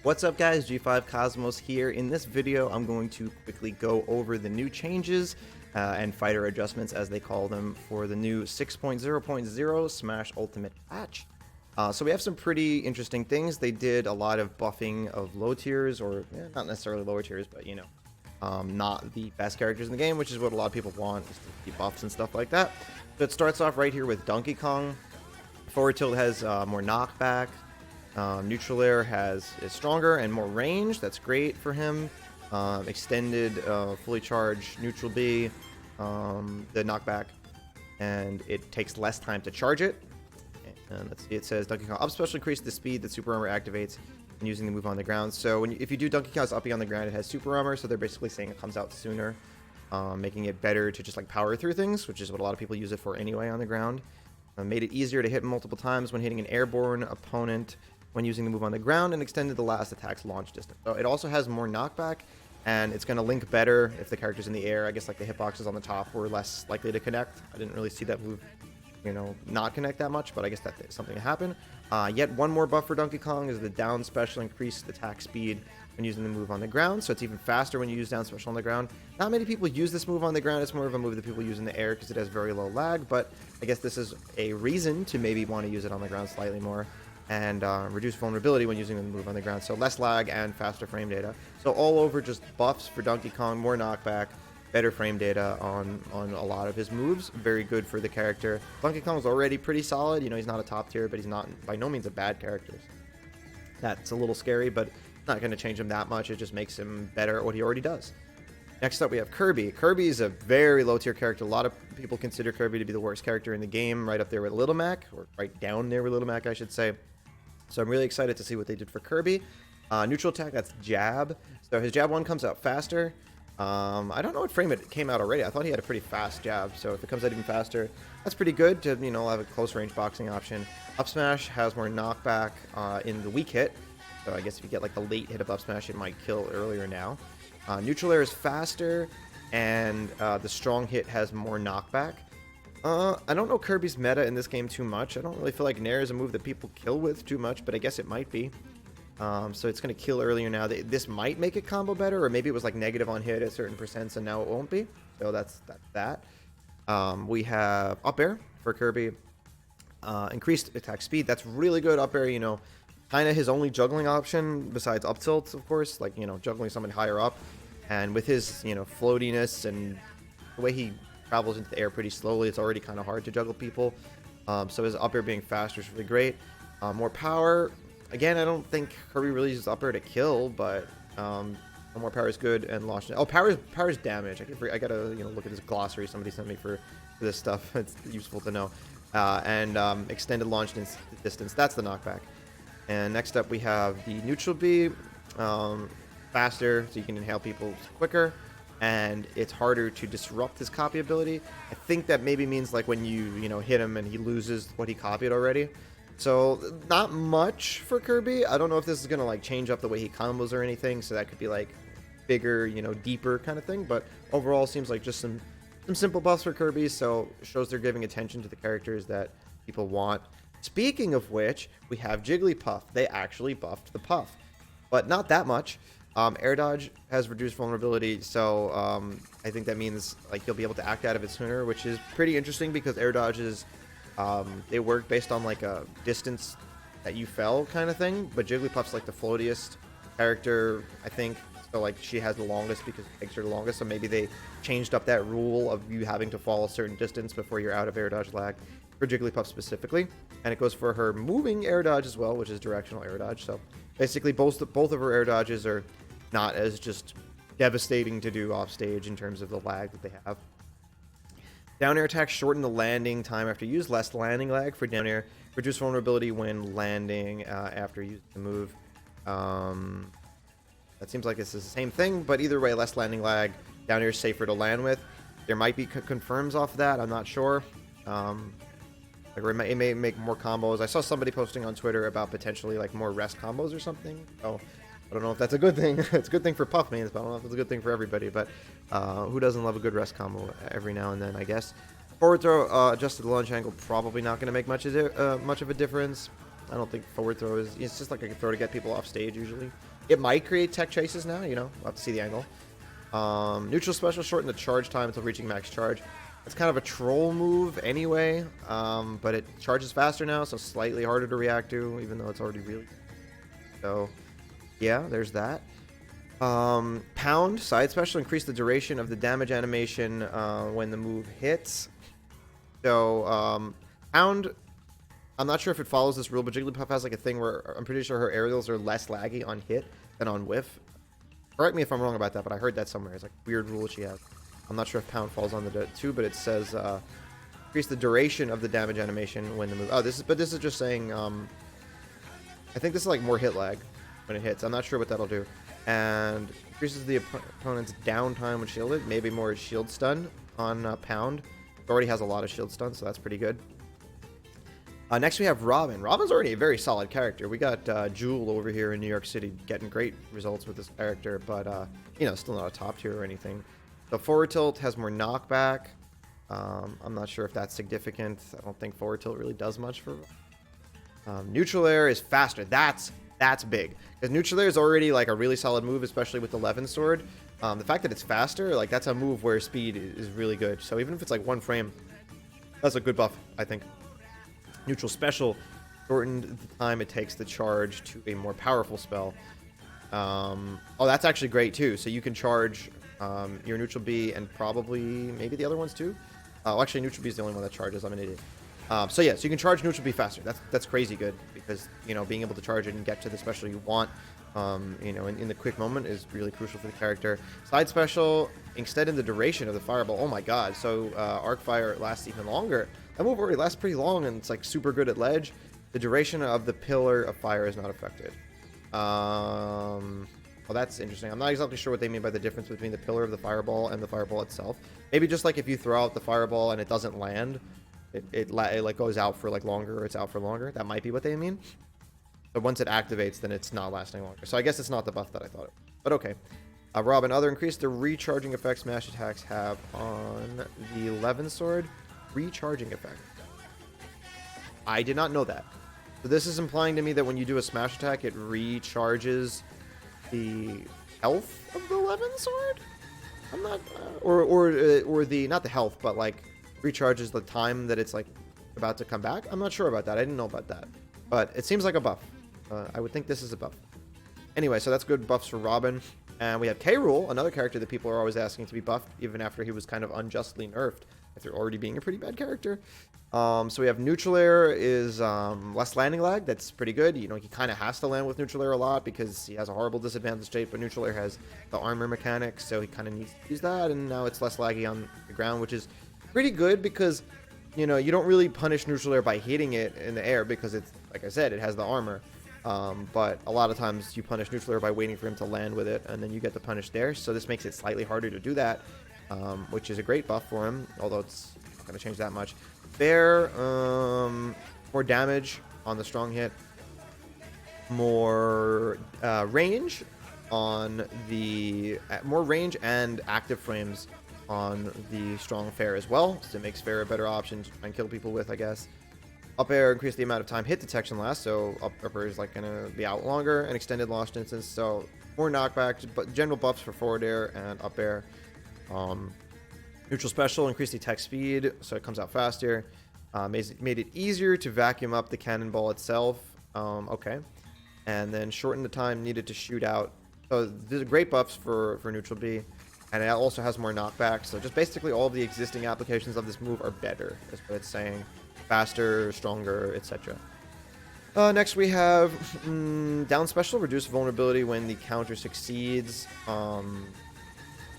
What's up guys, G5 Cosmos here. In this video I'm going to quickly go over the new changes and fighter adjustments as they call them for the new 6.0.0 Smash Ultimate patch. So we have some pretty interesting things. They did a lot of buffing of low tiers, or not necessarily lower tiers, but you know, not the best characters in the game, which is what a lot of people want, is to keep buffs and stuff like that. So it starts off right here with Donkey Kong. Forward tilt has more knockback. Neutral air is stronger and more range. That's great for him. Extended fully charged neutral B, the knockback, and it takes less time to charge it. And let's see, it says Donkey Kong up special increase the speed that super armor activates when using the move on the ground. So if you do Donkey Kong's uppy on the ground, it has super armor, so they're basically saying it comes out sooner, making it better to just like power through things, which is what a lot of people use it for anyway on the ground. Made it easier to hit multiple times when hitting an airborne opponent when using the move on the ground, and extended the last attack's launch distance. So it also has more knockback, and it's going to link better if the character's in the air. I guess like the hitboxes on the top were less likely to connect. I didn't really see that move, you know, not connect that much, but I guess that's something to happen. Yet one more buff for Donkey Kong is the down special increased attack speed when using the move on the ground, so it's even faster when you use down special on the ground. Not many people use this move on the ground. It's more of a move that people use in the air because it has very low lag, but I guess this is a reason to maybe want to use it on the ground slightly more, and reduce vulnerability when using the move on the ground, so less lag and faster frame data. So all over, just buffs for Donkey Kong, more knockback, better frame data on a lot of his moves. Very good for the character. Donkey Kong's already pretty solid. You know, he's not a top tier, but he's not by no means a bad character. That's a little scary, but not going to change him that much. It just makes him better at what he already does. Next up, we have Kirby. Kirby is a very low tier character. A lot of people consider Kirby to be the worst character in the game, right up there with Little Mac, or right down there with Little Mac, I should say. So I'm really excited to see what they did for Kirby. Neutral attack, that's jab. So his jab 1 comes out faster. I don't know what frame it came out already. I thought he had a pretty fast jab, so if it comes out even faster, that's pretty good to, you know, have a close range boxing option. Up smash has more knockback in the weak hit. So I guess if you get like the late hit of up smash, it might kill earlier now. Neutral air is faster, and the strong hit has more knockback. I don't know Kirby's meta in this game too much. I don't really feel like Nair is a move that people kill with too much, but I guess it might be. So it's going to kill earlier now. This might make it combo better, or maybe it was like negative on hit at certain percents and now it won't be. So that's that. We have up air for Kirby. Increased attack speed. That's really good. Up air, you know, kind of his only juggling option besides up tilt, of course, like, you know, juggling someone higher up. And with his, you know, floatiness and the way he travels into the air pretty slowly, it's already kind of hard to juggle people. So his up air being faster is really great. More power. Again, I don't think Kirby really uses up air to kill, but more power is good. And launch. Oh, power is damage. I gotta, you know, look at this glossary somebody sent me for this stuff. It's useful to know. And extended launch distance. That's the knockback. And next up we have the neutral B, faster, so you can inhale people quicker, and it's harder to disrupt his copy ability. I think that maybe means like when you know, hit him and he loses what he copied already. So not much for Kirby. I don't know if this is gonna like change up the way he combos or anything, so that could be like bigger, you know, deeper kind of thing, but overall seems like just some simple buffs for Kirby, so shows they're giving attention to the characters that people want. Speaking of which, we have Jigglypuff. They actually buffed the Puff, but not that much. Air dodge has reduced vulnerability, so I think that means like he'll be able to act out of it sooner, which is pretty interesting because air dodges, they work based on like a distance that you fell kind of thing, but Jigglypuff's like the floatiest character, I think, so like she has the longest because it takes her the longest, so maybe they changed up that rule of you having to fall a certain distance before you're out of air dodge lag for Jigglypuff specifically. And it goes for her moving air dodge as well, which is directional air dodge. So basically both of her air dodges are not as just devastating to do off stage in terms of the lag that they have. Down air attacks shorten the landing time after use, less landing lag for down air, reduce vulnerability when landing after using the move. That seems like it's the same thing, but either way, less landing lag. Down air is safer to land with. There might be confirms off that, I'm not sure. It may make more combos. I saw somebody posting on Twitter about potentially like more rest combos or something. So I don't know if that's a good thing. It's a good thing for Puff mains, but I don't know if it's a good thing for everybody. But who doesn't love a good rest combo every now and then, I guess. Forward throw, adjusted launch angle, probably not going to make much of a difference. I don't think forward throw is... It's just like a throw to get people off stage usually. It might create tech chases now, you know, we'll have to see the angle. Neutral special, shorten the charge time until reaching max charge. It's kind of a troll move anyway, but it charges faster now, so slightly harder to react to, even though it's already really... So, yeah, there's that. Pound, side special, increase the duration of the damage animation when the move hits. So, Pound, I'm not sure if it follows this rule, but Jigglypuff has like a thing where I'm pretty sure her aerials are less laggy on hit than on whiff. Correct me if I'm wrong about that, but I heard that somewhere. It's like a weird rule she has. I'm not sure if Pound falls on the too, but it says increase the duration of the damage animation when the move... Oh, this is just saying... I think this is like more hit lag when it hits. I'm not sure what that'll do. And increases the opponent's downtime when shielded. Maybe more shield stun on Pound. It already has a lot of shield stun, so that's pretty good. Next we have Robin. Robin's already a very solid character. We got Jewel over here in New York City getting great results with this character, but you know, still not a top tier or anything. The forward tilt has more knockback. I'm not sure if that's significant. I don't think forward tilt really does much for... neutral air is faster. That's big. Because neutral air is already like a really solid move, especially with the Levin sword. The fact that it's faster, like that's a move where speed is really good. So even if it's like 1 frame, that's a good buff, I think. Neutral special shortened the time it takes to charge to a more powerful spell. Oh, that's actually great too. So you can charge your neutral B and probably maybe the other ones too. Well, actually, neutral B is the only one that charges. I'm an idiot. So yeah, so you can charge neutral B faster. That's crazy good because, you know, being able to charge it and get to the special you want, you know, in the quick moment is really crucial for the character. Side special, extending the duration of the fireball. Oh my god, so arc fire lasts even longer. That move already lasts pretty long and it's like super good at ledge. The duration of the pillar of fire is not affected. Well, that's interesting. I'm not exactly sure what they mean by the difference between the pillar of the fireball and the fireball itself. Maybe just like if you throw out the fireball and it doesn't land, it like goes out for like longer, or it's out for longer. That might be what they mean. But once it activates, then it's not lasting longer. So I guess it's not the buff that I thought it was. But okay. Robin, other increase the recharging effect smash attacks have on the Levin sword. Recharging effect. I did not know that. So this is implying to me that when you do a smash attack, it recharges the health of the Levin sword. I'm not, or the not the health, but like recharges the time that it's like about to come back. I'm not sure about that. I didn't know about that, but it seems like a buff. I would think this is a buff. Anyway, so that's good buffs for Robin. And we have Rool, another character that people are always asking to be buffed, even after he was kind of unjustly nerfed, after already being a pretty bad character. So we have neutral air is less landing lag. That's pretty good. You know, he kind of has to land with neutral air a lot because he has a horrible disadvantage state, but neutral air has the armor mechanic, so he kind of needs to use that, and now it's less laggy on the ground, which is pretty good because, you know, you don't really punish neutral air by hitting it in the air because it's, like I said, it has the armor. But a lot of times you punish neutral air by waiting for him to land with it, and then you get the punish there. So this makes it slightly harder to do that, which is a great buff for him, although it's not going to change that much. Bear, more damage on the strong hit, more range on the more range and active frames on the strong fair as well. So it makes fair a better option to try and kill people with, I guess. Up air increase the amount of time hit detection lasts, so up air is like gonna be out longer, and extended lost instance, so more knockback, but general buffs for forward air and up air. Neutral special increase the attack speed, so it comes out faster. Made it easier to vacuum up the cannonball itself. Okay, and then shorten the time needed to shoot out. So these are great buffs for neutral B, and it also has more knockback. So just basically all of the existing applications of this move are better. That's what it's saying. Faster, stronger, etc. Next we have down special, reduce vulnerability when the counter succeeds.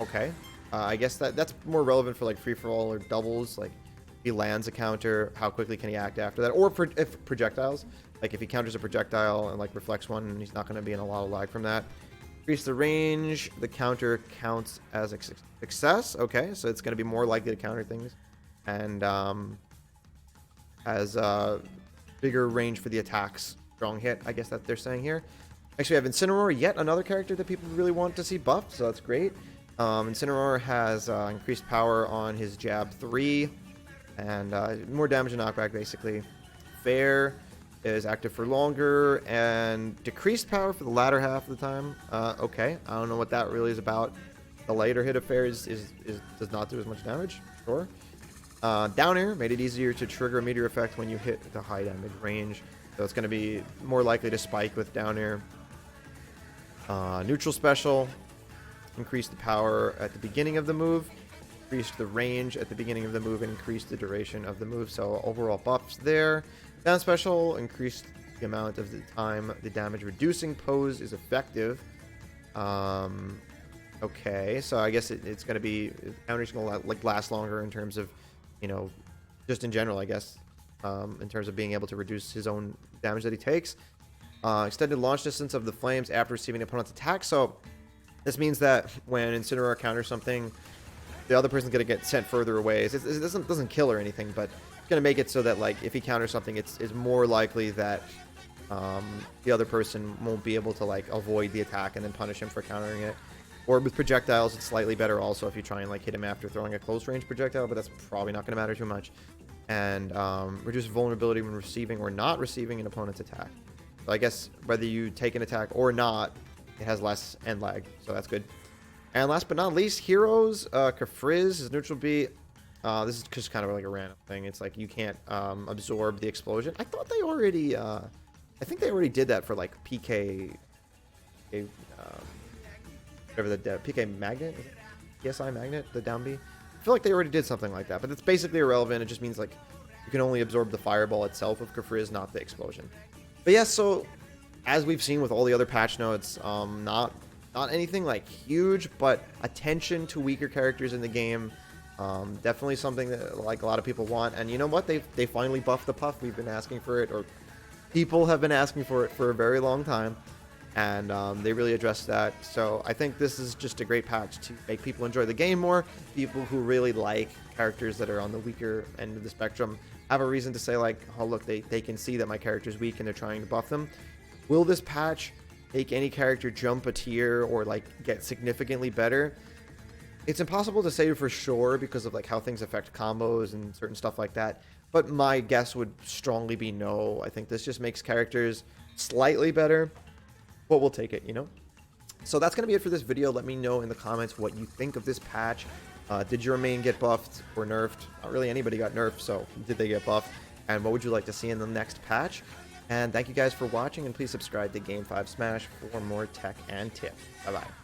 Okay, I guess that's more relevant for like free for all or doubles. Like if he lands a counter, how quickly can he act after that? Or if projectiles, like if he counters a projectile and like reflects one, and he's not going to be in a lot of lag from that. Increase the range, the counter counts as a success. Okay, so it's going to be more likely to counter things, and has bigger range for the attacks. Strong hit, I guess that they're saying here. Next we have Incineroar, yet another character that people really want to see buffed, so that's great. Incineroar has increased power on his jab 3, and more damage and knockback basically. Fair is active for longer and decreased power for the latter half of the time. Okay, I don't know what that really is about. The later hit affair does not do as much damage. Sure. Down air made it easier to trigger a meteor effect when you hit the high damage range. So it's going to be more likely to spike with down air. Neutral special. Increased the power at the beginning of the move. Increased the range at the beginning of the move and increased the duration of the move. So overall buffs there. Down special. Increased the amount of the time the damage reducing pose is effective. Okay, so I guess it's going to be... Counter's going to like last longer in terms of, you know, just in general, I guess. In terms of being able to reduce his own damage that he takes. Extended launch distance of the flames after receiving an opponent's attack. So this means that when Incineroar counters something, the other person's going to get sent further away. It doesn't kill or anything, but it's going to make it so that, like, if he counters something, it's more likely that the other person won't be able to, like, avoid the attack and then punish him for countering it. Or with projectiles, it's slightly better also if you try and, like, hit him after throwing a close range projectile, but that's probably not going to matter too much. And reduce vulnerability when receiving or not receiving an opponent's attack. So I guess whether you take an attack or not, it has less end lag, so that's good. And last but not least, heroes. Kafriz is neutral B. This is just kind of like a random thing. It's like you can't absorb the explosion. I thought they already... I think they already did that for, like, PK... whatever the PK Magnet? PSI Magnet? The down B? I feel like they already did something like that, but it's basically irrelevant. It just means, like, you can only absorb the fireball itself of Kafriz, not the explosion. But yeah, so as we've seen with all the other patch notes, not anything like huge, but attention to weaker characters in the game. Definitely something that, like, a lot of people want. And you know what? They finally buffed the Puff. We've been asking for it, or people have been asking for it for a very long time. And they really addressed that. So I think this is just a great patch to make people enjoy the game more. People who really like characters that are on the weaker end of the spectrum have a reason to say, like, oh, look, they can see that my character's weak and they're trying to buff them. Will this patch make any character jump a tier or, like, get significantly better? It's impossible to say for sure because of, like, how things affect combos and certain stuff like that. But my guess would strongly be no. I think this just makes characters slightly better. But we'll take it, you know? So that's going to be it for this video. Let me know in the comments what you think of this patch. Did your main get buffed or nerfed? Not really anybody got nerfed, so did they get buffed? And what would you like to see in the next patch? And thank you guys for watching, and please subscribe to Game 5 Smash for more tech and tips. Bye-bye.